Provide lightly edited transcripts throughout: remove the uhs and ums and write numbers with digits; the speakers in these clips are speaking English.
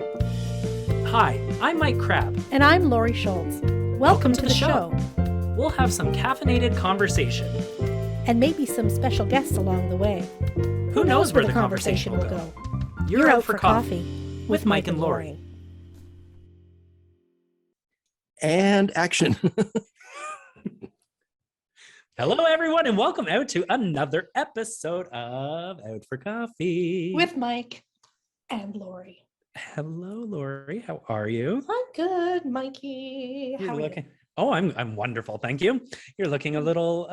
Hi, I'm Mike Crab. And I'm Laurie Schultz. Welcome to the show. We'll have some caffeinated conversation. And maybe some special guests along the way. Who knows where the conversation will go? You're out for coffee with Mike and Laurie. And action. Hello, everyone, and welcome out to another episode of Out for Coffee. With Mike and Laurie. Hello, Laurie. How are you? I'm good, Mikey. How are you? Oh, I'm wonderful. Thank you. You're looking a little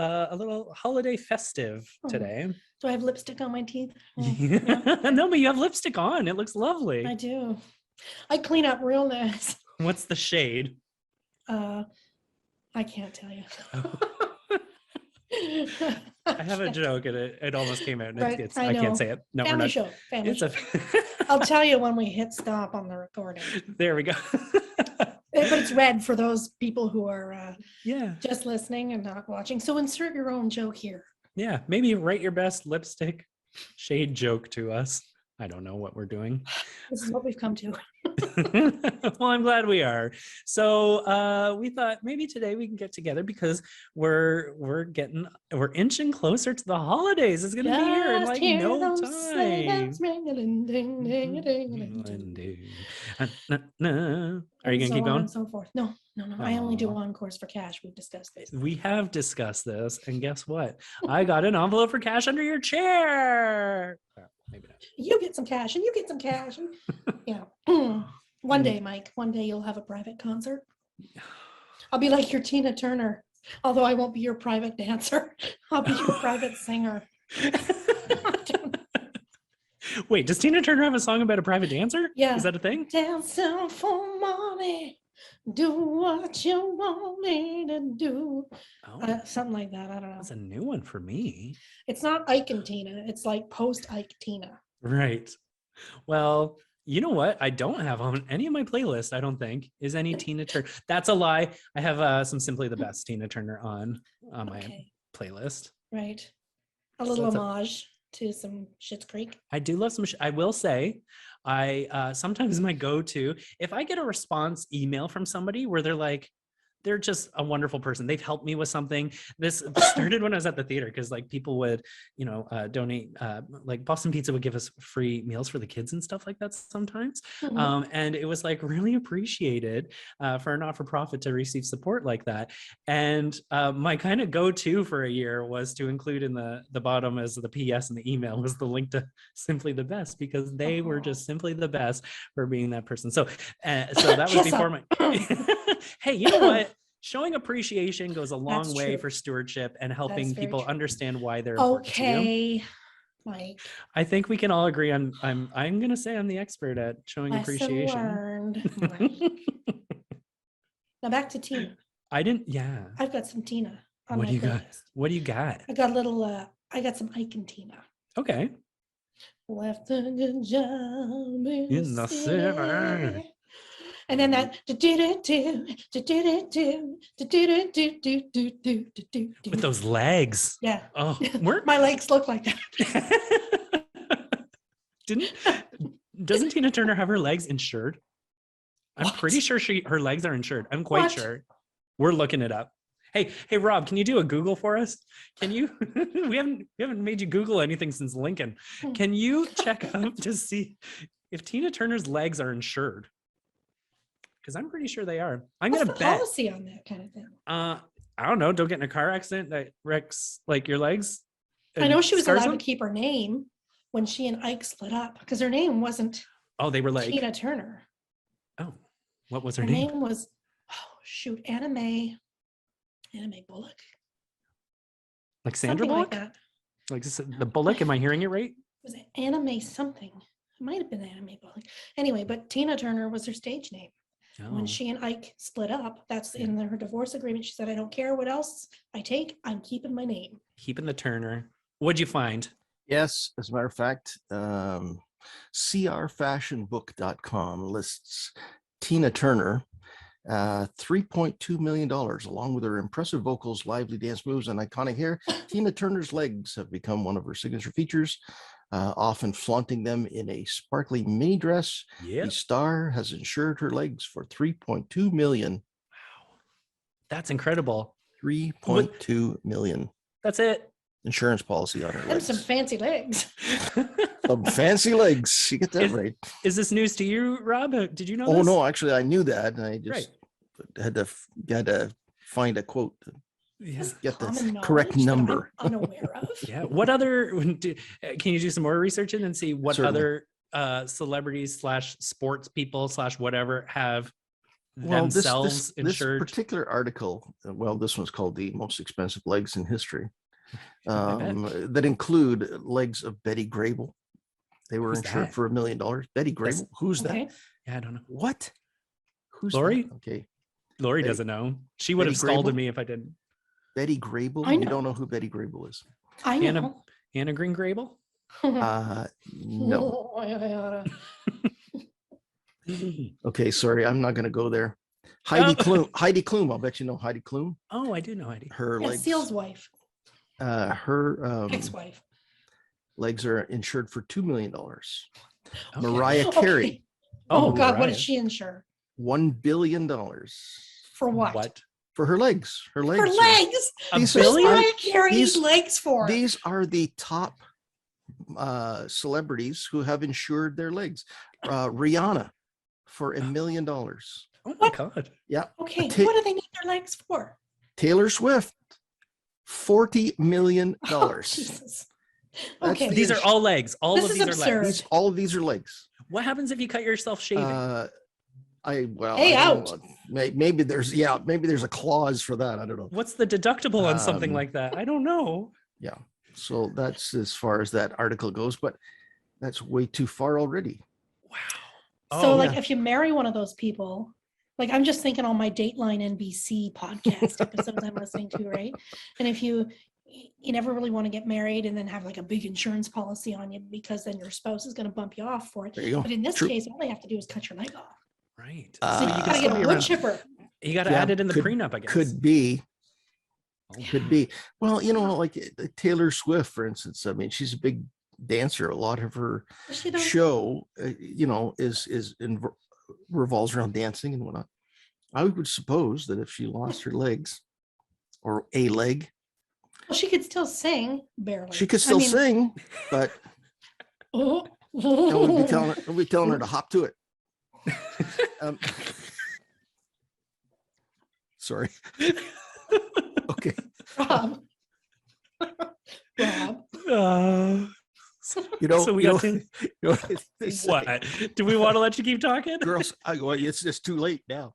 holiday festive today. Do I have lipstick on my teeth? No, but you have lipstick on. It looks lovely. I do. I clean up real nice. What's the shade? I can't tell you. I have a joke and it almost came out. And Right, I can't say it. No, Family we're not. show. Family It's show. I'll tell you when we hit stop on the recording. There we go. But it's red for those people who are Yeah. just listening and not watching. So insert your own joke here. Yeah. Maybe write your best lipstick shade joke to us. I don't know what we're doing. This is what we've come to. Well, I'm glad we are. So we thought maybe today we can get together because we're inching closer to the holidays. It's gonna be here in like no time. Are you gonna keep going? And so forth. No. I only do one course for cash. We've discussed this. We have discussed this, and guess what? I got an envelope for cash under your chair. Maybe not. You get some cash and you get some cash. And, one day, Mike, one day you'll have a private concert. I'll be like your Tina Turner, although I won't be your private dancer. I'll be your private singer. Wait, does Tina Turner have a song about a private dancer? Yeah. Is that a thing? Dancing for money. Do what you want me to do. Oh, Something like that. I don't know. that's a new one for me. It's not Ike and Tina. It's like post Ike Tina. Right. Well, you know what? I don't have on any of my playlists, I don't think, is any Tina Turner. That's a lie. I have some Simply the Best Tina Turner on my playlist. Right. A little So homage to some Schitt's Creek. I do love some. I will say, I sometimes my go-to, if I get a response email from somebody where they're just a wonderful person. They've helped me with something. This started when I was at the theater because like people would, donate, like Boston Pizza would give us free meals for the kids and stuff like that sometimes. Mhm. And it was like really appreciated for a not-for-profit to receive support like that. And my kind of go-to for a year was to include in the bottom as the PS in the email was the link to Simply the Best because they were just simply the best for being that person. So that was before my. Hey, you know what? Showing appreciation goes a long That's way true. for stewardship and helping That's very people true. understand why they're important to you. Okay, Mike. I think we can all agree. I'm gonna say I'm the expert at showing Lesson appreciation. learned. Mike. Now back to Tina. Yeah. I've got some Tina on What my do you got? playlist. What do you got? I got a little. I got some Ike and Tina. Okay. Left a good job in the city. city. And then that With those legs. Yeah. Oh, My legs look like that. Doesn't Tina Turner have her legs insured? I'm What? pretty sure her legs are insured. I'm quite What? sure. We're looking it up. Hey, Rob, can you do a Google for us? Can you? we haven't made you Google anything since Lincoln. Can you check out to see if Tina Turner's legs are insured? Because I'm pretty sure they are. I'm What's gonna the bet. policy on that kind of thing? I don't know. Don't get in a car accident that wrecks like your legs. I know she was scars allowed them? to keep her name when she and Ike split up because her name wasn't Oh, they were like. Tina Turner. Oh, what was her Her name? name was Anna Mae Bullock. Like Sandra Something like Bullock? that. Like the Bullock? Am I hearing it right? Was it Anna Mae something? It might have been Anna Mae Bullock. Anyway, but Tina Turner was her stage name. Oh. When she and Ike split up, that's in her divorce agreement. She said, I don't care what else I take, I'm keeping my name. Keeping the Turner. What'd you find? Yes, as a matter of fact, crfashionbook.com lists Tina Turner, $3.2 million, along with her impressive vocals, lively dance moves, and iconic hair. Tina Turner's legs have become one of her signature features. often flaunting them in a sparkly mini dress. Yeah. The star has insured her legs for $3.2 million. Wow. That's incredible. $3.2 million That's it. insurance policy on her And legs. some fancy legs. Some fancy legs. You get that right. Is this news to you, Rob? Did you know Oh this? no, actually I knew that, and I just Right. had to find a quote to Yeah. get the Common correct knowledge that number. I'm unaware of. Yeah. What other? Can you do some more research in and see what Certainly. other celebrities / sports people / whatever have Well, themselves this insured? particular article, well, this one's called "The Most Expensive Legs in History," I bet. that include legs of Betty Grable. They were Who's insured that? for $1 million. Betty Grable, Yes. who's that? Okay. Yeah, I don't know. What? Who's Laurie? that? Okay, Lori Betty- doesn't know. She would Betty have scalded Grable? me if I didn't. Betty Grable. I You know. don't know who Betty Grable is? I Anna- know. Anna Green Grable? No. Okay, sorry, I'm not going to go there. Heidi Klum. Heidi Klum. I'll bet you know Heidi Klum. Oh, I do know Heidi. Her Yeah, legs. Seal's wife, Her ex-wife. legs are insured for $2 million. Okay. Mariah Carey, Okay. Oh God, what Mariah. did she insure? $1 billion For what? What? for her legs. Her legs. Her are- legs. A These are- What's billion? Mariah Carey these- legs for? These are the top celebrities who have insured their legs. Rihanna for $1 million. Oh my What? God. Yeah. Okay, Ta- what do they need their legs for? Taylor Swift, $40 million. Oh, Jesus. That's Okay, the- These are all legs. All This of is these are absurd. legs. All of these are legs. What happens if you cut yourself shaving? Hey, I don't out. know. Maybe there's a clause for that. I don't know. What's the deductible on something um, like that? I don't know. Yeah. So that's as far as that article goes, but that's way too far already. Wow. So, Oh, like, yeah. if you marry one of those people, like, I'm just thinking on my Dateline NBC podcast episodes I'm listening to, right? And if you never really want to get married and then have like a big insurance policy on you because then your spouse is going to bump you off for it. There you go. But in this True. case, all they have to do is cut your leg off. Right. Uh, So You you gotta can get still a be wood around. chipper. You got to Yeah, add it in the could- prenup, I guess. Could be. Oh, Could be. Well, like Taylor Swift, for instance. I mean, she's a big dancer. A lot of her She don't- show, revolves around dancing and whatnot. I would suppose that if she lost her legs or a leg, Well, she could still sing barely. she could I still mean- sing, but Oh. we'd be telling her to hop to it. Sorry. Okay. Rob. Rob. So we got to, they say, what? Do we want to let you keep talking? girls? It's just too late now.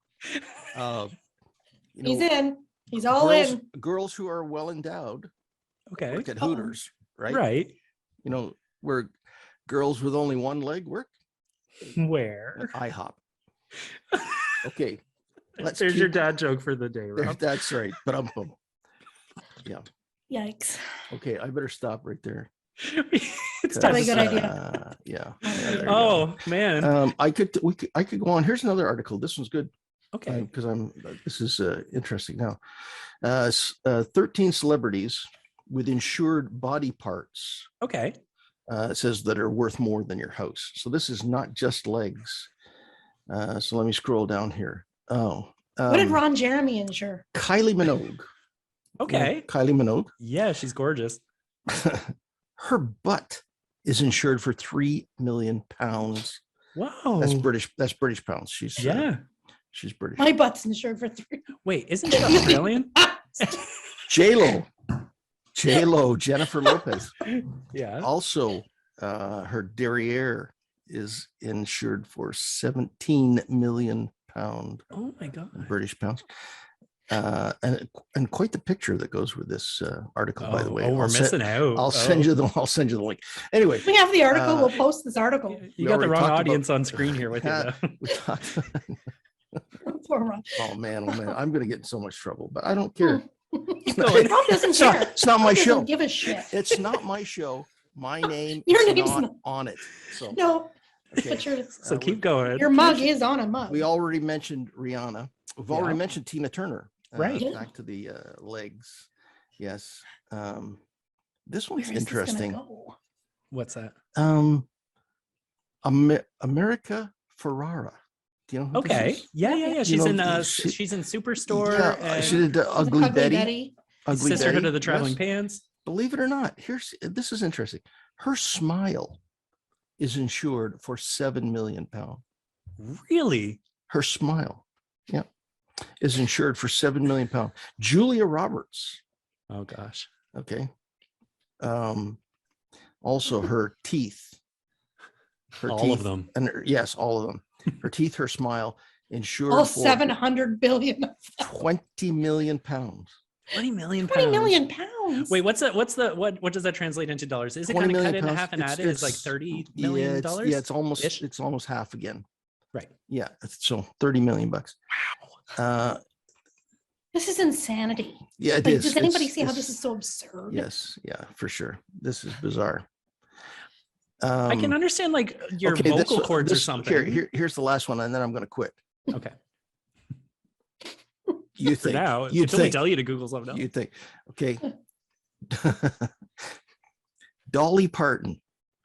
He's in. He's all girls, in. girls who are well endowed, Okay. like at Hooters, right? Right. Where girls with only one leg work Where? at IHOP. Okay. Let's There's your keep- dad joke for the day, Rob. That's right. But yeah. Yikes. Okay. I better stop right there. It's Probably a time good to idea. Yeah. There you There you go. Oh man. I could go on. Here's another article. This one's good Okay. because this is interesting now. 13 celebrities with insured body parts, Okay. it says, that are worth more than your house. So this is not just legs. So let me scroll down here. Oh, What did Ron Jeremy insure? Kylie Minogue. Okay. Kylie Minogue. Yeah, she's gorgeous. Her butt is insured for £3 million. Wow. That's British pounds. She's she's British. My butt's insured for 3. Wait, isn't she Australian? J-Lo, Jennifer Lopez. Yeah. Also, her derriere is insured for 17 million pound Oh my God. British pounds. And quite the picture that goes with this article, by the way. Oh, we're missing out. I'll send you the link. Anyway, We have the article. Uh, We'll post this article. You we got the already wrong talked about- audience on screen here with you. Yeah. Though. we talked. Poor Ron. Oh man, I'm going to get in so much trouble, but I don't care. Keep going. Rob doesn't It's not, care. it's not my Rob doesn't show. give a shit. It's not my show. My name Your is name's not not- on it. So No, okay. but So keep going. your mug is on a mug. We already mentioned Rihanna. We've already mentioned Tina Turner. Right. Back to the legs. Yes. This one's Where is this gonna interesting. go? What's that? America Ferrara. Do you know who Okay. this is? Yeah. Yeah. She's in she- she's in Superstore Yeah, she and did She's Ugly Ugly Betty. Ugly Sisterhood Betty. of the Traveling Yes. Pants. Believe it or not, this is interesting. Her smile is insured for £7 million. Really? Her smile, yeah, is insured for £7 million. Julia Roberts. Oh gosh. Okay. Also her teeth. All of them. And yes, all of them. Her teeth, her smile, insured All for 700 billion. £20 million. 20 million 20 pounds. million pounds. Wait, what does that translate into dollars? Is it 20 kind of million cut in pounds. half and added? It's like $30 million dollars. Yeah, it's almost half again. Right. Yeah, so $30 million. Wow. This is insanity. Yeah, it Like, is. does anybody see how this is so absurd? Yes, yeah, for sure. This is bizarre. I can understand like your okay, vocal cords or something. Here's the last one, and then I'm going to quit. Okay. You For think now, you until we think tell you to Google something else. you think okay. Dolly Parton.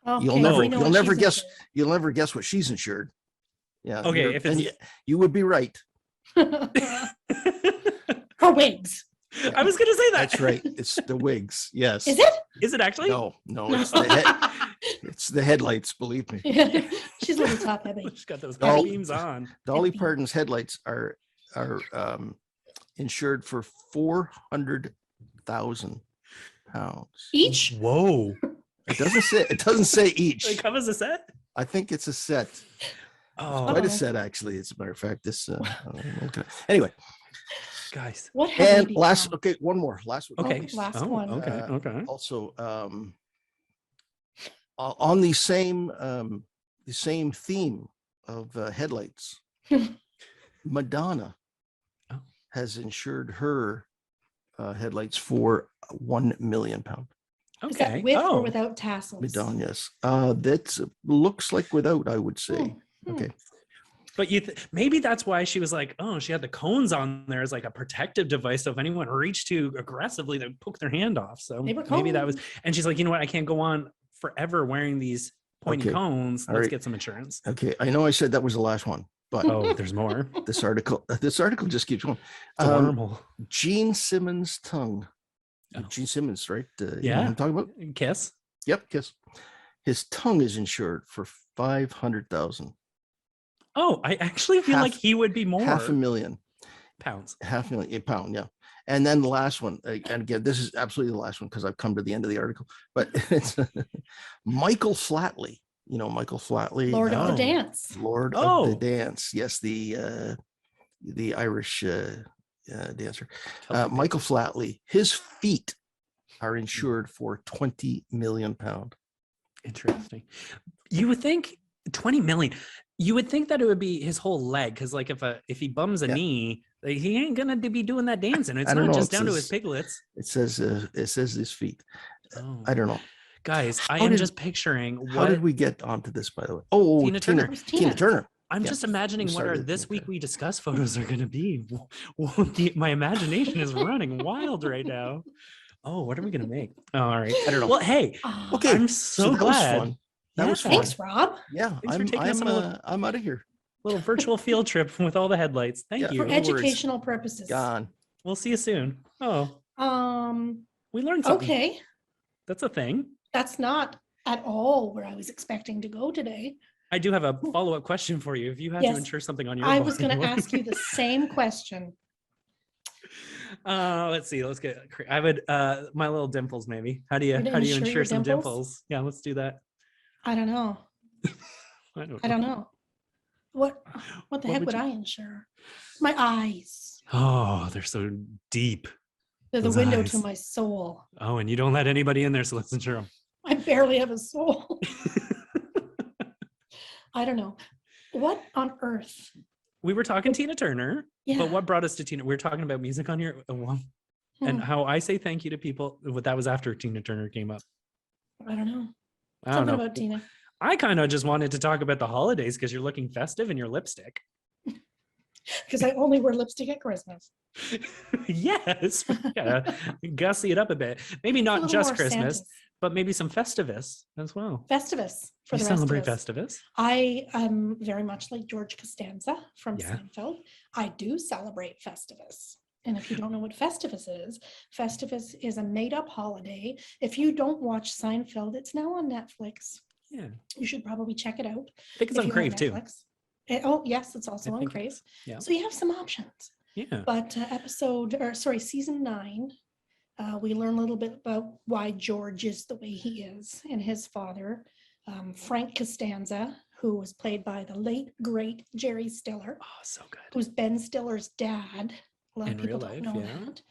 Okay, You'll never we know what she's guess. You'll never guess what she's insured. Yeah. Okay, if it's you would be right. insured. Her wigs. I was gonna say that. That's right. It's the wigs. Yes. Is it? Is it actually? No, it's the headlights. Believe me. She's a little top heavy. She's got those Dolly- high beams on. Dolly Heavy. Parton's headlights are insured for £400,000 Each? Whoa. It doesn't say each. They come as a set? I think it's a set. Oh, Quite a Uh-oh. set, actually. As a matter of fact, anyway. guys. What have And we last, become? okay, one more. Last one. Okay. last Oh, one. Okay. Okay. Also, on the same theme of headlights, Madonna Oh. has insured her headlights for £1 million. Is that Okay. with Oh. or without tassels? Madonna, yes. That looks like without, I would say. Hmm. Okay. But maybe that's why she was like, oh, she had the cones on there as like a protective device. So if anyone reached too aggressively, they'd poke their hand off. So They were maybe that was, cones. and she's like, you know what? I can't go on forever wearing these pointy Okay. cones. All Let's right. get some insurance. Okay. I know I said that was the last one, but Oh, there's more. this article just keeps going. It's normal. Gene Simmons' tongue. Oh. Gene Simmons, right? You know Yeah. what I'm talking about? Kiss. Yep, Kiss. His tongue is insured for 500,000, Oh, I actually feel like he would be more. £500,000, Pounds. £500,000, yeah. And then the last one, and again, this is absolutely the last one because I've come to the end of the article, but it's Michael Flatley. You know, Michael Flatley, Lord of Oh. the Dance. Lord of Oh. the Dance. Yes, the Irish dancer. Michael Flatley, his feet are insured for £20 million. Interesting. You would think 20 million. You would think that it would be his whole leg, because like if he bums a Yeah. knee, like, he ain't gonna be doing that dancing. It's I don't not know, just it down to his says- piglets. It says his feet. Oh. I don't know. Guys, I How am did- just picturing How what did we get onto this, by the way? Oh, Tina Turner. Who's Tina Tina? Turner. I'm Yeah, just imagining we what our started this with week that. we discuss photos are going to be. My imagination is running wild right now. Oh, what are we going to make? Oh, all right. I don't know. Well, hey, Ah, Okay, I'm so that was glad. fun. That Yeah. was fun. Thanks, Rob. Yeah, Thanks for taking us on a little- I'm out of here. Little virtual field trip with all the headlights. Thank Yeah. you. For no worries. educational purposes. Gone. We'll see you soon. Oh, we learned something. Okay. That's a thing. That's not at all where I was expecting to go today. I do have a follow-up question for you. If you had Yes. to insure something on your I was going body, to what- ask you the same question. Let's see. Let's get. I would. My little dimples, maybe. How do you You're gonna insure insure your some dimples? dimples? Yeah, let's do that. I don't know. I don't know. What the What heck would would you- I insure? My eyes. Oh, they're so deep. They're the Those window eyes. to my soul. Oh, and you don't let anybody in there, so let's insure them. I barely have a soul. I don't know. What on earth? We were talking Tina Turner, Yeah. but what brought us to Tina? We were talking about music on here, and Hmm, how I say thank you to people. What that was after Tina Turner came up. I don't know. I don't Something know. about Tina. I kind of just wanted to talk about the holidays because you're looking festive in your lipstick. Because I only wear lipstick at Christmas. Yes, yeah, gussy it up a bit. Maybe not little just more Christmas, Santas. but maybe some Festivus as well. Festivus for You the rest of celebrate us. Festivus? I am very much like George Costanza from Yeah. Seinfeld. I do celebrate Festivus. And if you don't know what Festivus is a made-up holiday. If you don't watch Seinfeld, it's now on Netflix. Yeah. You should probably check it out. I think it's if on you have Crave too. Netflix. Oh, yes, it's also I on think it Crave. is. Yeah. So you have some options. Yeah. But season 9, we learn a little bit about why George is the way he is, and his father, Frank Costanza, who was played by the late, great Jerry Stiller, Oh, so good. who's Ben Stiller's dad. A lot In of people real don't life, know yeah. that.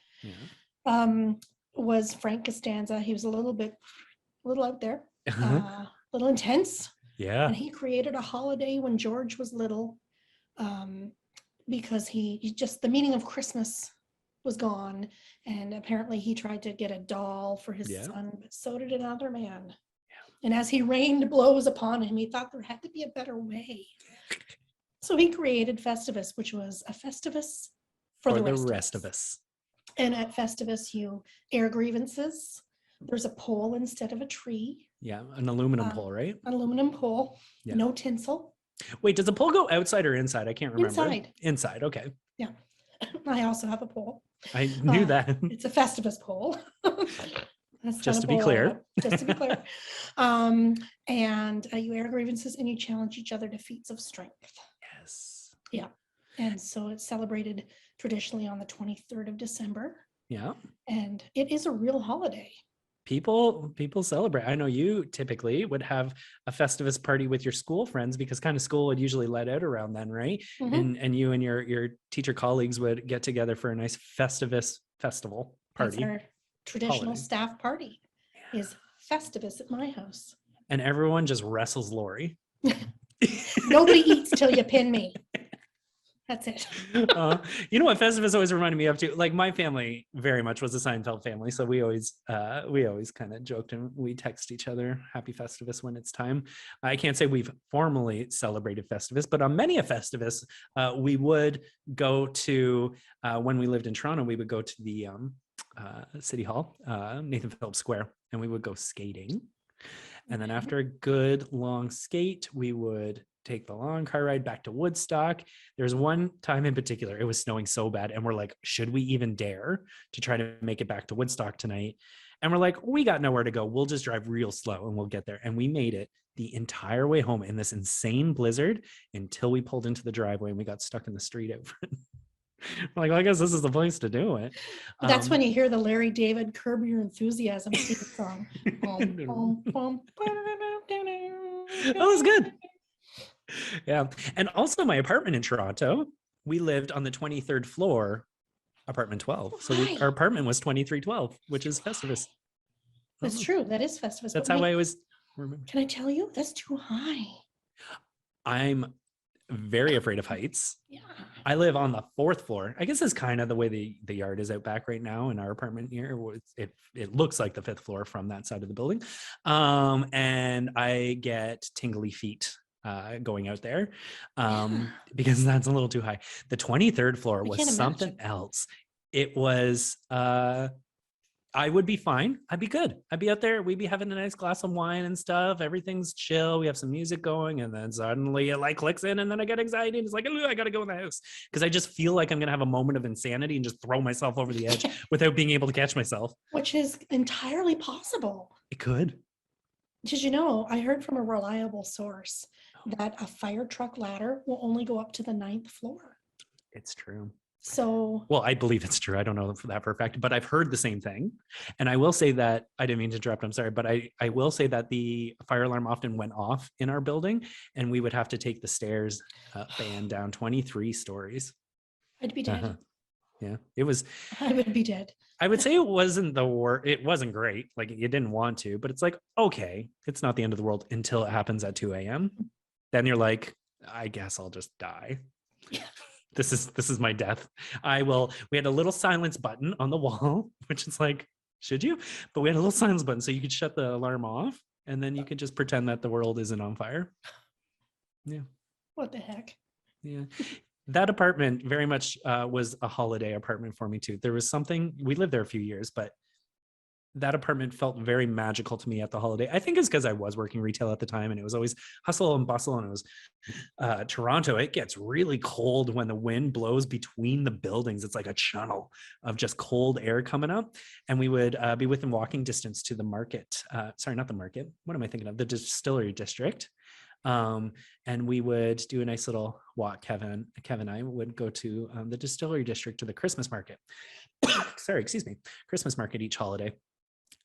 Yeah. Was Frank Costanza. He was a little out there, a little intense. Yeah. And he created a holiday when George was little, because he just, the meaning of Christmas was gone. And apparently he tried to get a doll for his son, but so did another man. And as he rained blows upon him, he thought there had to be a better way. So he created Festivus, which was a Festivus for the rest of us. And at Festivus, you air grievances. There's a pole instead of a tree. Yeah, an aluminum pole, right? An aluminum pole, Yeah. no tinsel. Wait, does the pole go outside or inside? I can't remember. Inside. Inside, okay. Yeah. I also have a pole. I knew that. It's a Festivus pole. Just to be clear. Just to be clear. And you air grievances and you challenge each other to feats of strength. Yes. Yeah. And so it's celebrated traditionally on the 23rd of December. Yeah. And it is a real holiday. People celebrate. I know you typically would have a Festivus party with your school friends because kind of school would usually let out around then, right? Mm-hmm. And you and your teacher colleagues would get together for a nice Festivus festival party. That's our traditional holiday. staff party is Festivus at my house. And everyone just wrestles Laurie. Nobody eats till you pin me. That's it. You know what Festivus always reminded me of too? Like my family very much was a Seinfeld family. So we always kind of joked and we text each other happy Festivus when it's time. I can't say we've formally celebrated Festivus, but on many a Festivus, we would go to, when we lived in Toronto, we would go to the City Hall, Nathan Phillips Square, and we would go skating. And then after a good long skate, we would take the long car ride back to Woodstock. There's one time in particular, it was snowing so bad. And we're like, should we even dare to try to make it back to Woodstock tonight? And we're like, we got nowhere to go. We'll just drive real slow and we'll get there. And we made it the entire way home in this insane blizzard until we pulled into the driveway and we got stuck in the street out front. We're like, well, I guess this is the place to do it. That's when you hear the Larry David Curb Your Enthusiasm song. That was good. Yeah. And also my apartment in Toronto, we lived on the 23rd floor, apartment 12. So our apartment was 2312, which is Festivus. That's true. That is Festivus. That's how I always remember. Can I tell you? That's too high. I'm very afraid of heights. Yeah. I live on the 4th floor. I guess it's kind of the way the yard is out back right now in our apartment here. It looks like the 5th floor from that side of the building. And I get tingly feet going out there because that's a little too high. The 23rd floor was something else. It was I would be fine. I'd be good. I'd be out there. We'd be having a nice glass of wine and stuff. Everything's chill. We have some music going, and then suddenly it like clicks in, and then I get anxiety. And it's like, I got to go in the house because I just feel like I'm going to have a moment of insanity and just throw myself over the edge without being able to catch myself. Which is entirely possible. It could. Did you know, I heard from a reliable source that a fire truck ladder will only go up to the 9th floor. It's true. So, well, I believe it's true. I don't know that for a fact, but I've heard the same thing. And I will say that, I didn't mean to interrupt, I'm sorry, but I will say that the fire alarm often went off in our building and we would have to take the stairs and down 23 stories. I'd be dead. Yeah, I would be dead. I would say it wasn't it wasn't great. Like you didn't want to, but it's like, okay, it's not the end of the world until it happens at 2 a.m. Then you're like, I guess I'll just die. Yeah. This is my death. We had a little silence button on the wall, which is like, should you? But we had a little silence button so you could shut the alarm off and then you could just pretend that the world isn't on fire. Yeah. What the heck? Yeah. That apartment very much was a holiday apartment for me too. There was something, we lived there a few years, but that apartment felt very magical to me at the holiday. I think it's because I was working retail at the time and it was always hustle and bustle. And it was Toronto. It gets really cold when the wind blows between the buildings. It's like a channel of just cold air coming up. And we would be within walking distance to the market. Sorry, not the market. What am I thinking of? The distillery district. And we would do a nice little walk. Kevin and I would go to the distillery district to the Christmas market. Christmas market each holiday.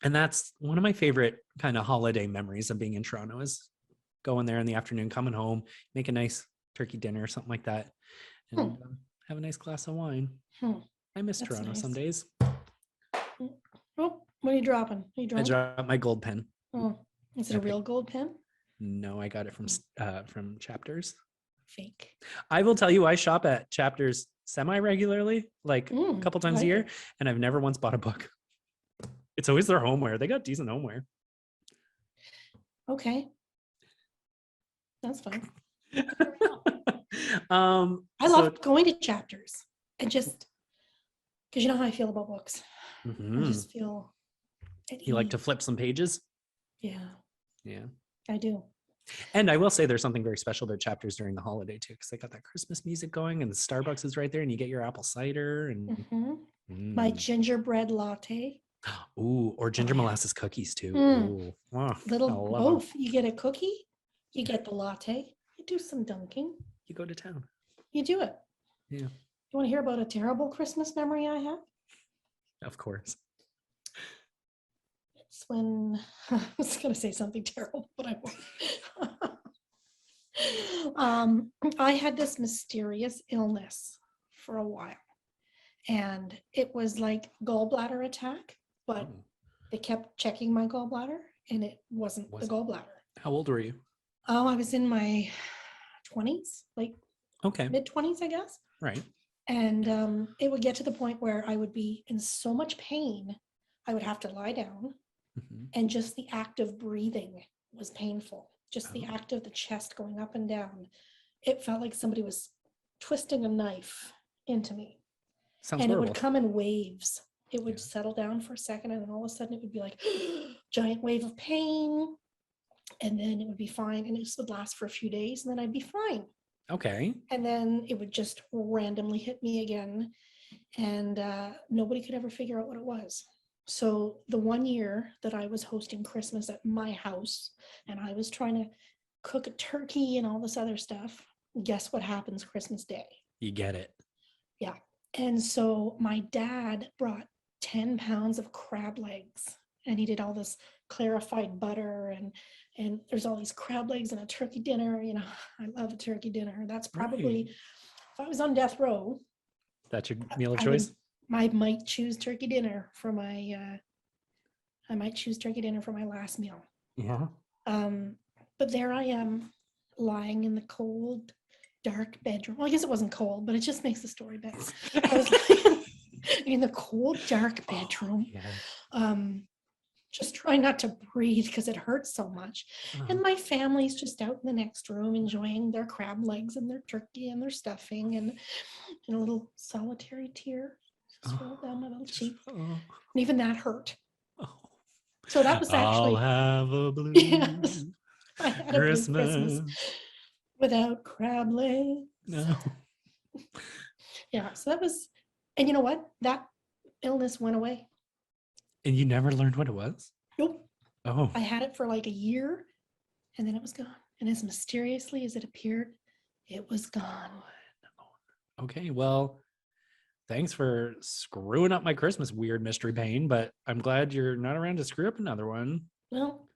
And that's one of my favorite kind of holiday memories of being in Toronto, is going there in the afternoon, coming home, make a nice turkey dinner or something like that, and have a nice glass of wine. I miss That's Toronto some nice. days. Oh, what are you dropping? Are you I drunk? dropped my gold pen. Oh, is it a real gold pen? No, I got it from Chapters. Fake. I will tell you, I shop at Chapters semi-regularly, like a couple times a year, and I've never once bought a book. It's always their homeware. They got decent homeware. Okay. That's fine. I love going to Chapters. And just because you know how I feel about books. Mm-hmm. I just feel you like to flip some pages? Yeah. Yeah. I do. And I will say there's something very special about Chapters during the holiday too, because they got that Christmas music going and the Starbucks is right there and you get your apple cider and my gingerbread latte. Ooh, or ginger molasses cookies too. Ooh, little both. You get a cookie, you get the latte, you do some dunking. You go to town. You do it. Yeah. You want to hear about a terrible Christmas memory I have? Of course. It's when I was going to say something terrible, but I won't. I had this mysterious illness for a while, and it was like gallbladder attack, but they kept checking my gallbladder, and it wasn't the gallbladder. How old were you? Oh, I was in my 20s, like mid-20s, I guess. Right. And it would get to the point where I would be in so much pain, I would have to lie down, and just the act of breathing was painful. Just the act of the chest going up and down. It felt like somebody was twisting a knife into me. Sounds and horrible. It would come in waves. It would settle down for a second, and then all of a sudden it would be like giant wave of pain, and then it would be fine, and it just would last for a few days, and then I'd be fine. Okay. And then it would just randomly hit me again, and nobody could ever figure out what it was. So the one year that I was hosting Christmas at my house, and I was trying to cook a turkey and all this other stuff, guess what happens Christmas Day? You get it. Yeah. And so my dad brought 10 pounds of crab legs, and he did all this clarified butter, and there's all these crab legs and a turkey dinner. You know, I love a turkey dinner. That's probably, if I was on death row, that's your meal of choice? I might choose turkey dinner for my, last meal. Yeah. But there I am, lying in the cold, dark bedroom. Well, I guess it wasn't cold, but it just makes the story better. I was lying in the cold, dark bedroom, just trying not to breathe because it hurts so much. And my family's just out in the next room enjoying their crab legs and their turkey and their stuffing, and a little solitary tear just rolled down my little cheek. And even that hurt. So that was actually, I'll have a blue I had a blue Christmas without crab legs. No. Yeah, so that was, and you know what? That illness went away. And you never learned what it was? Nope. Oh. I had it for like a year, and then it was gone. And as mysteriously as it appeared, it was gone. Okay, well, thanks for screwing up my Christmas weird mystery pain, but I'm glad you're not around to screw up another one. Well,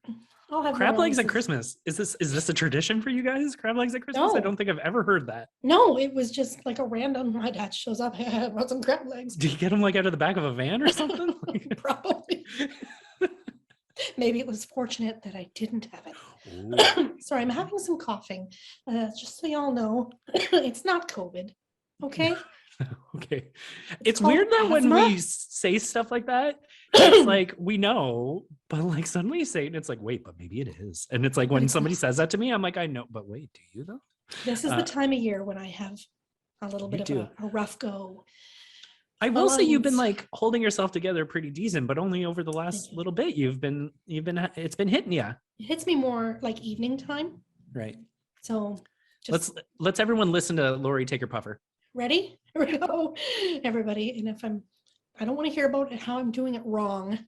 I'll have crab legs at Christmas. Is this a tradition for you guys? Crab legs at Christmas? No. I don't think I've ever heard that. No, it was just like a random, my dad shows up, I want some crab legs. Do you get them like out of the back of a van or something? Probably. Maybe it was fortunate that I didn't have it. Sorry, I'm having some coughing. Just so y'all know, it's not COVID. Okay. Okay. It's weird that when we say stuff like that, it's like we know, but like suddenly you say it and it's like, wait, but maybe it is. And it's like when somebody says that to me, I'm like, I know, but wait, do you though? This is the time of year when I have a little bit of a rough go. I will say you've been Alliance. like holding yourself together pretty decent, but only over the last you. little bit it's been hitting you. It hits me more like evening time. Right. So just Let's everyone listen to Laurie take her puffer. ready? Here we go, everybody. And if I don't want to hear about how I'm doing it wrong.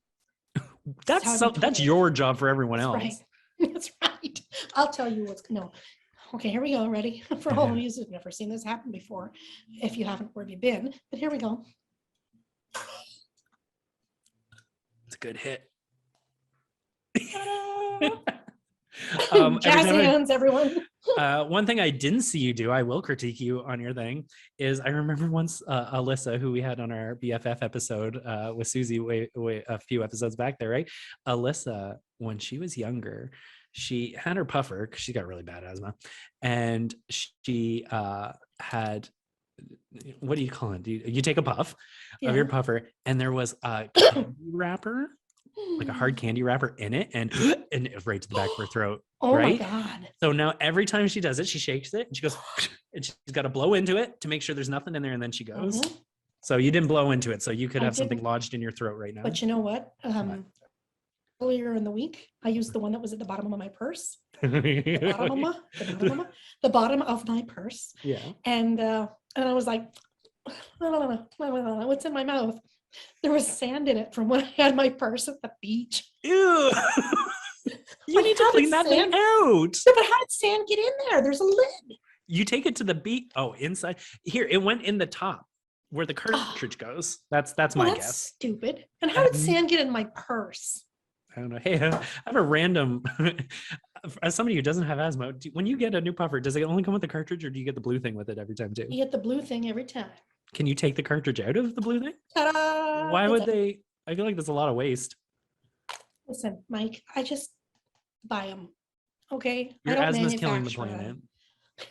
That's your job for everyone else. Right. That's right. I'll tell you what's no. Okay, here we go. Ready? For all of you who've never seen this happen before. If you haven't, where have you been? But here we go. It's a good hit. Jazz hands, everyone. One thing I didn't see you do, I will critique you on your thing, is I remember once Alyssa, who we had on our BFF episode with Susie way a few episodes back there, right? Alyssa, when she was younger, she had her puffer because she got really bad asthma, and she had, what do you call it? You take a puff of your puffer, and there was a candy wrapper, like a hard candy wrapper in it, and right to the back of her throat. Oh right? my God. So now every time she does it, she shakes it and she goes, and she's got to blow into it to make sure there's nothing in there, and then she goes. Mhm. So you didn't blow into it, so you could I have something didn't. lodged in your throat right now. But you know what? Earlier in the week, I used the one that was at the bottom of my purse. The bottom of my purse. Yeah. And I was like, what's in my mouth? There was sand in it from when I had my purse at the beach. Ew. You need to clean that thing out. Yeah, but how did sand get in there? There's a lid. You take it to the beach. Oh, inside. Here, it went in the top where the cartridge goes. That's my guess. Stupid. And how did sand get in my purse? I don't know. Hey, I have a random, as somebody who doesn't have asthma, when you get a new puffer, does it only come with the cartridge, or do you get the blue thing with it every time too? You get the blue thing every time. Can you take the cartridge out of the blue thing? Ta-da! Why would they? I feel like there's a lot of waste. Listen, Mike, I just buy them. Okay? Your I don't asthma's killing the manufacture planet.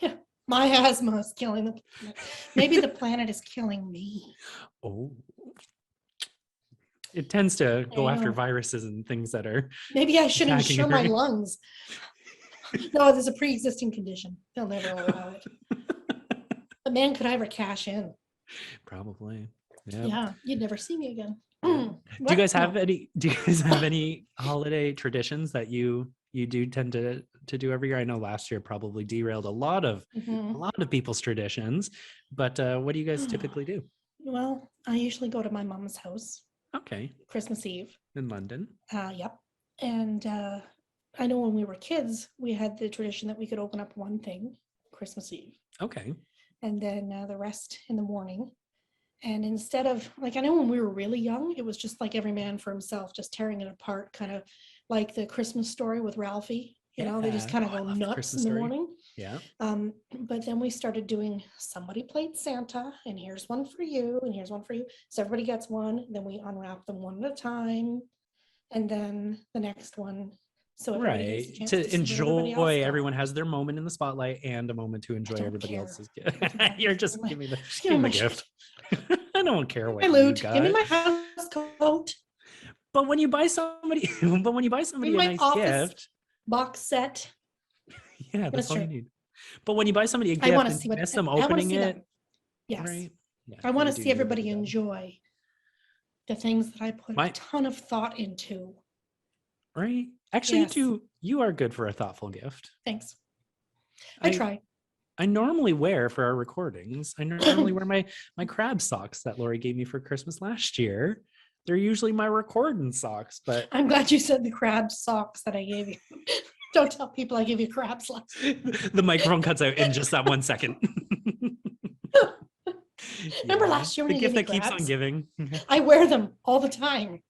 them. My asthma is killing the planet. Maybe the planet is killing me. Oh. It tends to go I after know. viruses and things that are. Maybe I should attacking insure my her. lungs. No, there's a pre-existing condition. They'll never allow it. But man, could I ever cash in? Probably. Yeah, you'd never see me again. Do you guys have any? Do you guys have any holiday traditions that you do tend to do every year? I know last year probably derailed a lot of people's traditions, but what do you guys typically do? Well, I usually go to my mom's house. Okay. Christmas Eve. In London. Yep. And I know when we were kids, we had the tradition that we could open up one thing Christmas Eve. Okay. And then the rest in the morning. And instead of, like, I know when we were really young, it was just like every man for himself, just tearing it apart, kind of like the Christmas Story with Ralphie. You know, they just kind of go nuts in the morning. Yeah. But then we started doing, somebody played Santa, and here's one for you, and here's one for you. So everybody gets one. Then we unwrap them one at a time, and then the next one. So everybody gets a chance to see what everybody else enjoy, got. everyone has their moment in the spotlight and a moment to enjoy don't everybody care. else's gift. You're just give me the my gift. I don't care what My you loot. got. Give me my house coat. But when you buy somebody, a nice gift, box set. Yeah, that's all you need. But when you buy somebody a gift, I want to and see you what miss them opening it. Yes. Right? Yeah, I want to you see do everybody need to do that. enjoy the things that I put a ton of thought into. Right? Actually, Yes. you are good for a thoughtful gift. Thanks. I try. I normally wear for our recordings. I normally wear my crab socks that Lori gave me for Christmas last year. They're usually my recording socks, but I'm glad you said the crab socks that I gave you. Don't tell people I give you crab socks. The microphone cuts out in just that 1 second. Remember last year when the you gift gave that me keeps on crabs? giving. I wear them all the time.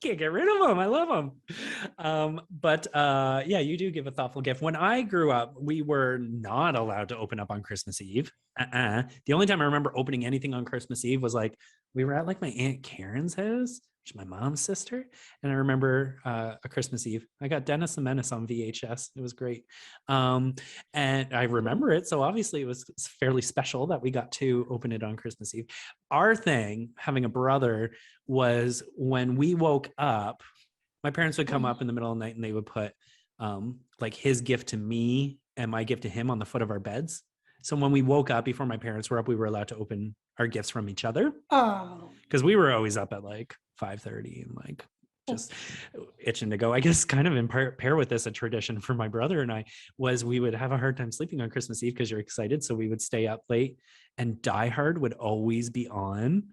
Can't get rid of them. I love them. But yeah, you do give a thoughtful gift. When I grew up, we were not allowed to open up on Christmas Eve. The only time I remember opening anything on Christmas Eve was like we were at like my Aunt Karen's house, which is my mom's sister, and I remember a Christmas Eve. I got Dennis the Menace on VHS. It was great, and I remember it. So obviously, it was fairly special that we got to open it on Christmas Eve. Our thing, having a brother, was when we woke up, my parents would come up in the middle of the night and they would put like his gift to me and my gift to him on the foot of our beds. So when we woke up before my parents were up, we were allowed to open our gifts from each other Oh, because we were always up at like 5:30 and like just itching to go. I guess kind of in pair with this, a tradition for my brother and I was we would have a hard time sleeping on Christmas Eve because you're excited. So we would stay up late, and Die Hard would always be on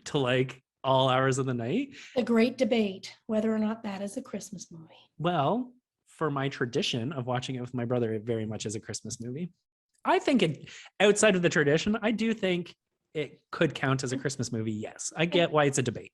to like all hours of the night. the great debate whether or not that is a Christmas movie. Well, for my tradition of watching it with my brother, it very much is a Christmas movie. I think it, outside of the tradition, I do think it could count as a Christmas movie. Yes, I get why it's a debate,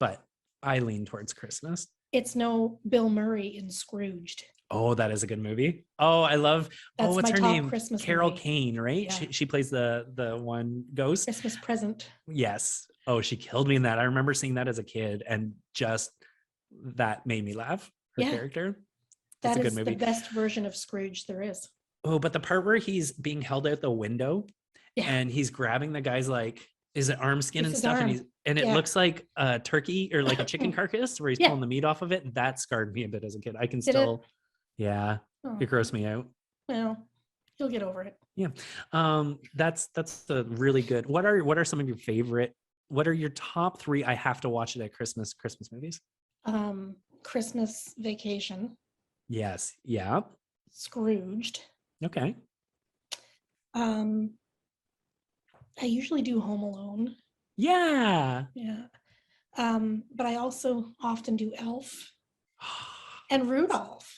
but I lean towards Christmas. It's no Bill Murray in Scrooged. Oh, that is a good movie. Oh, I love. That's what's my her top name? Christmas Carol movie. Kane, right? Yeah. She plays the one ghost. Christmas Present. Yes. Oh, she killed me in that. I remember seeing that as a kid, and just that made me laugh. Her Yeah. character. That It's a is good the movie. best version of Scrooge there is. Oh, but the part where he's being held out the window Yeah. and he's grabbing the guy's like, is it arm skin It's and his stuff? arm. And it Yeah. looks like a turkey or like a chicken carcass where he's Yeah. pulling the meat off of it. That scarred me a bit as a kid. I can Did it? still, yeah, Oh, it grossed me out. well, you'll get over it. That's a really good. What are some of your favorite? What are your top 3? I have to watch it at Christmas movies. Christmas Vacation, Yes. Yeah. Scrooged. Okay. I usually do Home Alone. Yeah. Yeah. But I also often do Elf and Rudolph.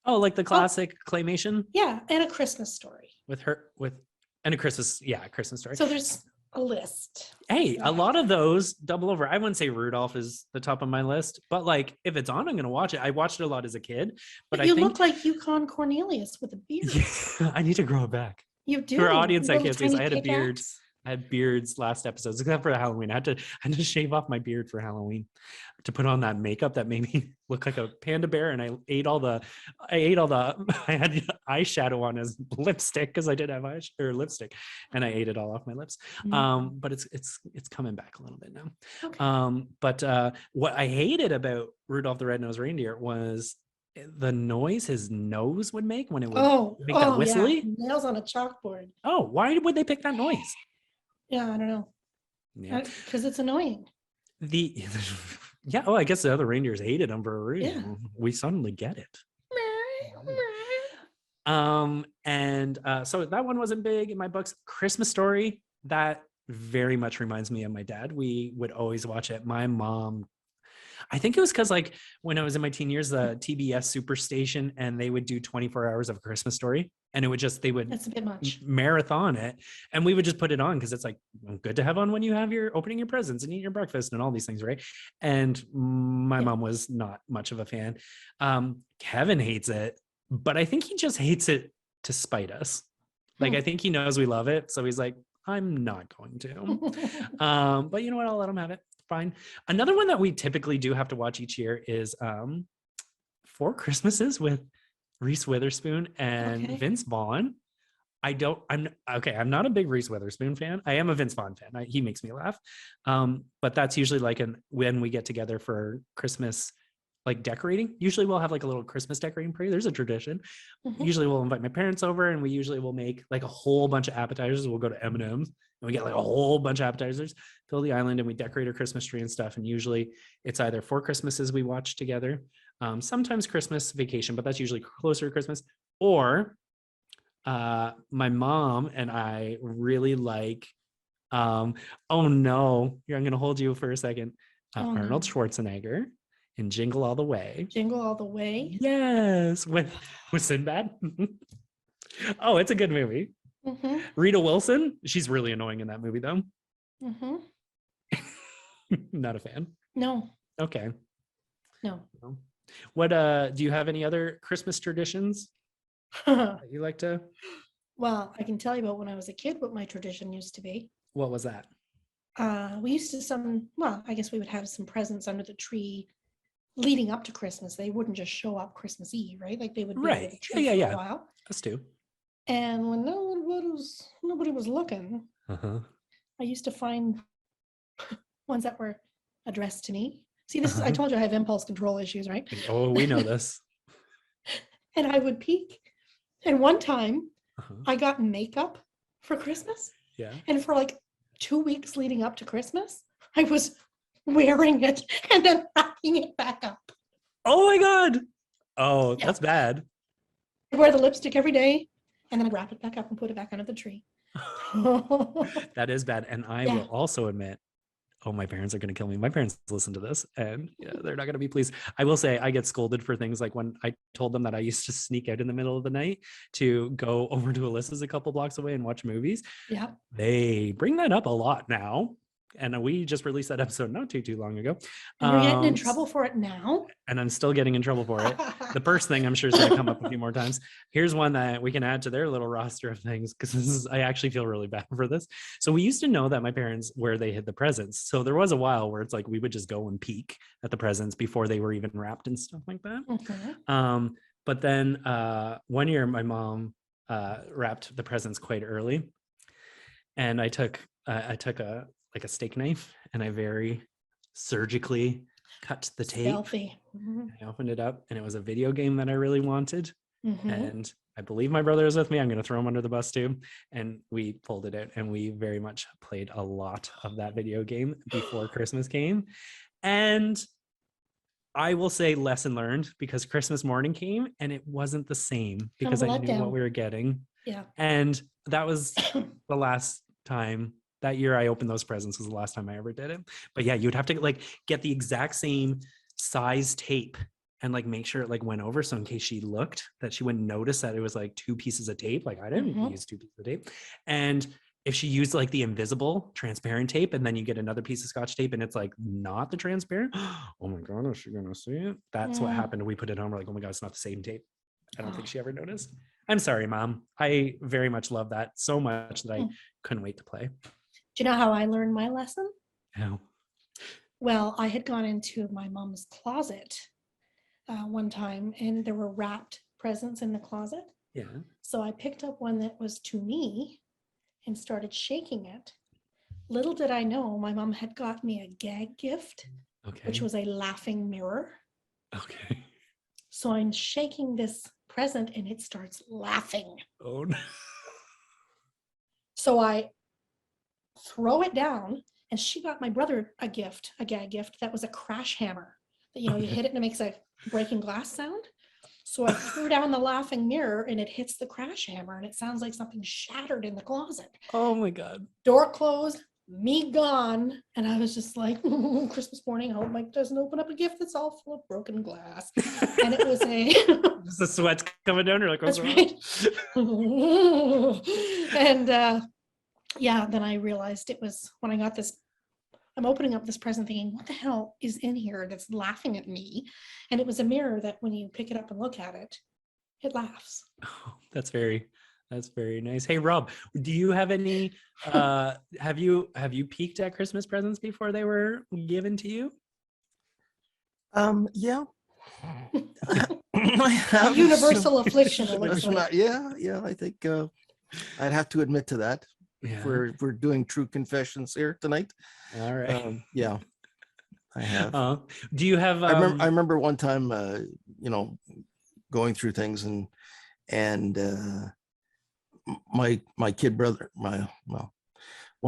Oh, like the classic claymation Yeah, and A Christmas Story. and a Christmas story. So there's a list. Hey, Yeah. a lot of those double over. I wouldn't say Rudolph is the top of my list, but like if it's on, I'm gonna watch it. I watched it a lot as a kid, but But I you think look like Yukon Cornelius with a beard. I need to grow it back. You do. For our audience, I Little can't see this. tiny I had a beard. pickaxe. I had beards last episodes, except for Halloween. I had to shave off my beard for Halloween to put on that makeup that made me look like a panda bear. And I had eyeshadow on as lipstick because I did have lipstick, and I ate it all off my lips. Mm. But it's coming back a little bit now. Okay. But what I hated about Rudolph the Red-Nosed Reindeer was the noise his nose would make when it would make that whistly. Yeah. Nails on a chalkboard. Oh, why would they pick that noise? Yeah, I don't know. Yeah. Because it's annoying. Yeah. Oh, I guess the other reindeers hated him for a reason. Yeah. We suddenly get it. So that one wasn't big in my books. Christmas Story, that very much reminds me of my dad. We would always watch it. My mom, I think it was because like when I was in my teen years, the TBS Superstation, and they would do 24 hours of a Christmas Story, and they would That's a bit much. marathon it, and we would just put it on because it's like good to have on when you have your opening your presents and eating your breakfast and all these things, right? And my mom was not much of a fan. Kevin hates it, but I think he just hates it to spite us. Like I think he knows we love it, so he's like, I'm not going to. But you know what? I'll let him have it. Fine. Another one that we typically do have to watch each year is Four Christmases with Reese Witherspoon and Vince Vaughn. I'm not a big Reese Witherspoon fan. I am a Vince Vaughn fan. He makes me laugh. But that's usually like when we get together for Christmas, like decorating. Usually we'll have like a little Christmas decorating party. There's a tradition. Usually we'll invite my parents over, and we usually will make like a whole bunch of appetizers. We'll go to M&M's and we get like a whole bunch of appetizers, fill the island, and we decorate our Christmas tree and stuff. And usually it's either Four Christmases we watch together, sometimes Christmas Vacation, but that's usually closer to Christmas, or my mom and I really like, oh no, I'm going to hold you for a second. Arnold Schwarzenegger in Jingle All the Way. Jingle All the Way. Yes, with Sinbad. Oh, it's a good movie. Rita Wilson, she's really annoying in that movie though. Not a fan. No. Okay. No. What do you have any other Christmas traditions that you like to? Well, I can tell you about when I was a kid what my tradition used to be. What was that? We used to I guess we would have some presents under the tree leading up to Christmas. They wouldn't just show up Christmas Eve, right? Like they would be under the tree for a while. Us too. And when nobody was looking, I used to find ones that were addressed to me. See, this is, I told you I have impulse control issues, right? Oh, we know this. And I would peek. And one time I got makeup for Christmas. Yeah. And for like 2 weeks leading up to Christmas, I was wearing it and then wrapping it back up. Oh my God. Oh, Yeah. that's bad. I wear the lipstick every day and then I wrap it back up and put it back under the tree. That is bad. And I will also admit, oh, my parents are going to kill me. My parents listen to this and they're not going to be pleased. I will say I get scolded for things like when I told them that I used to sneak out in the middle of the night to go over to Alyssa's a couple blocks away and watch movies. Yeah. They bring that up a lot now. And we just released that episode not too long ago. And you're getting in trouble for it now? And I'm still getting in trouble for it. The first thing I'm sure is going to come up a few more times. Here's one that we can add to their little roster of things because I actually feel really bad for this. So we used to know that my parents, where they hid the presents. So there was a while where it's like we would just go and peek at the presents before they were even wrapped and stuff like that. Mm-hmm. But then one year my mom wrapped the presents quite early. And I took a steak knife and I very surgically cut the tape. Stealthy. Mm-hmm. I opened it up and it was a video game that I really wanted. Mm-hmm. And I believe my brother was with me. I'm going to throw him under the bus too. And we pulled it out and we very much played a lot of that video game before Christmas came. And I will say lesson learned because Christmas morning came and it wasn't the same because I knew what we were getting. Yeah. And that was the last time. That year I opened those presents was the last time I ever did it. But yeah, you'd have to like get the exact same size tape and like make sure it like went over. So in case she looked that she wouldn't notice that it was like 2 pieces of tape. Like I didn't use 2 pieces of tape. And if she used like the invisible transparent tape and then you get another piece of Scotch tape and it's like not the transparent. Oh my God, is she gonna see it? That's what happened. We put it home. We're like, oh my God, it's not the same tape. I don't think she ever noticed. I'm sorry, Mom. I very much love that so much that I couldn't wait to play. Do you know how I learned my lesson? How? Well, I had gone into my mom's closet one time and there were wrapped presents in the closet. Yeah. So I picked up one that was to me and started shaking it. Little did I know my mom had got me a gag gift, which was a laughing mirror. Okay. So I'm shaking this present and it starts laughing. Oh no. So I throw it down and she got my brother a gag gift that was a crash hammer that you hit it and it makes a breaking glass sound. So I threw down the laughing mirror and it hits the crash hammer and it sounds like something shattered in the closet. Oh my God. Door Closed, me gone. And I was just like, Christmas morning, I hope Mike doesn't open up a gift that's all full of broken glass. And it was just the sweat's coming down. You're like, that's right. And yeah, then I realized it was when I got this, I'm opening up this present thinking, what the hell is in here that's laughing at me? And it was a mirror that when you pick it up and look at it, it laughs. Oh, that's very nice. Hey, Rob, do you have any, have you peeked at Christmas presents before they were given to you? Yeah. I have universal affliction. Yeah, I think I'd have to admit to that. Yeah. We're doing true confessions here tonight. All right. Yeah, I have. Do you have? I remember one time, going through things and my kid brother, one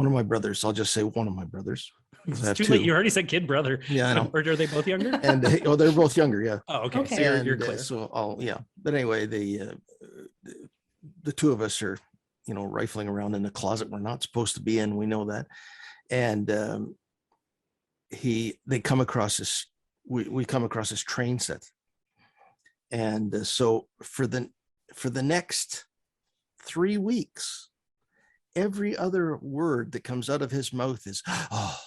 of my brothers. I'll just say one of my brothers. It's too late. You already said kid brother. Yeah, I know. Or are they both younger? And they're both younger. Yeah. Oh, okay. So you're clear. But anyway, the two of us are, rifling around in the closet we're not supposed to be in. We know that. And they come across this, we come across this train set. And so for the next 3 weeks, every other word that comes out of his mouth is, oh,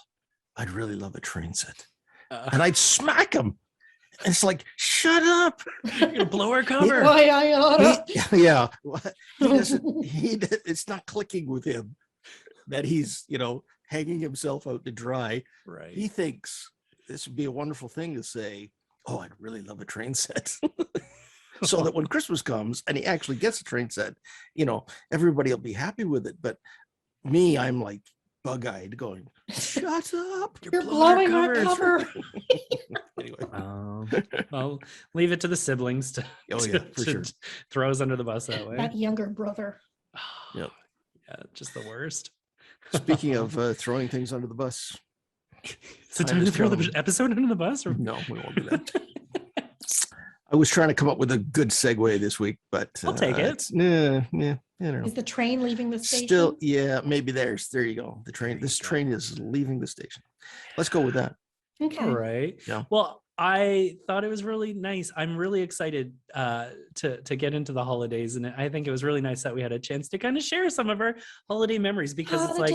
I'd really love a train set. And I'd smack him. It's like, shut up. You're gonna blow our cover. Yeah. It's not clicking with him that he's, hanging himself out to dry. Right. He thinks this would be a wonderful thing to say, oh, I'd really love a train set. So that when Christmas comes and he actually gets a train set, everybody will be happy with it. But me, I'm like bug-eyed going, shut up. You're blowing our cover. Anyway. Well, leave it to the siblings to sure. throw us under the bus that way. That younger brother. Yep. Yeah, just the worst. Speaking of throwing things under the bus. Is it time to throw the episode under the bus? Or? No, we won't do that. I was trying to come up with a good segue this week, but I'll take it. Yeah, I don't know. Is the train leaving the station? Still, yeah, maybe there you go. The train, this train is leaving the station. Let's go with that. Okay. All right. Yeah. Well, I thought it was really nice. I'm really excited to get into the holidays, and I think it was really nice that we had a chance to kind of share some of our holiday memories, because it's like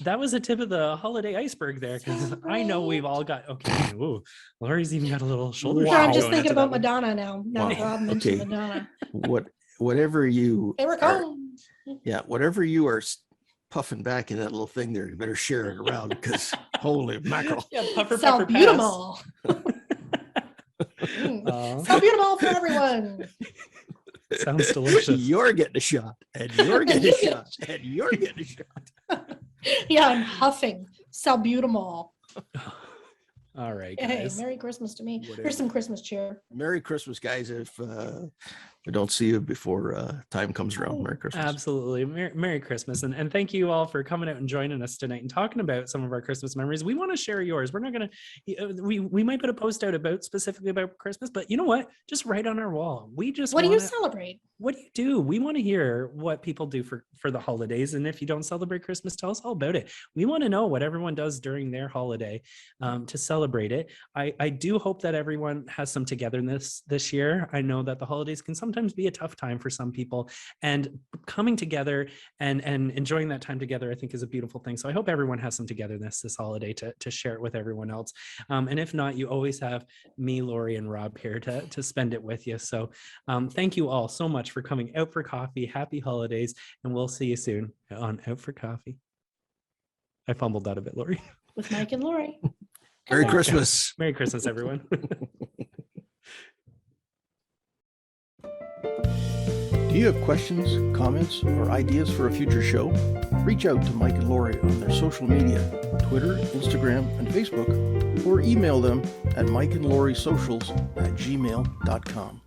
that was a tip of the holiday iceberg there. Because I know we've all got Ooh, Laurie's even got a little shoulder. I'm just going thinking into about that one. Madonna now. Now Wow. Rob mentioned Okay. Madonna. Whatever you There it are, comes. yeah, whatever you are puffing back in that little thing there, you better share it around, because holy mackerel. Yeah, puffer, So puffer, beautiful. pass. So beautiful for everyone. Sounds delicious. You're getting a shot, and you're getting a shot, and you're getting a shot. Yeah, I'm huffing. So beautiful. All right, Hey, guys. Merry Christmas to me. Whatever. Here's some Christmas cheer. Merry Christmas, guys. If we don't see you before time comes around, Merry Christmas. Absolutely. Merry Christmas. And thank you all for coming out and joining us tonight and talking about some of our Christmas memories. We want to share yours. We're not going to, we might put a post out specifically about Christmas, but you know what? Just write on our wall. We just What do you celebrate? What do you do? We want to hear what people do for the holidays. And if you don't celebrate Christmas, tell us all about it. We want to know what everyone does during their holiday to celebrate it. I do hope that everyone has some togetherness this year. I know that the holidays can sometimes be a tough time for some people, and coming together and enjoying that time together, I think, is a beautiful thing. So I hope everyone has some togetherness this holiday to share it with everyone else. And if not, you always have me, Laurie, and Rob here to spend it with you. So thank you all so much for coming out for coffee. Happy holidays, and we'll see you soon on Out for Coffee. I fumbled that a bit, Laurie. With Mike and Laurie. Merry Christmas. Merry Christmas, everyone. Do you have questions, comments, or ideas for a future show? Reach out to Mike and Laurie on their social media, Twitter, Instagram, and Facebook, or email them at mikeandlauriesocials@gmail.com.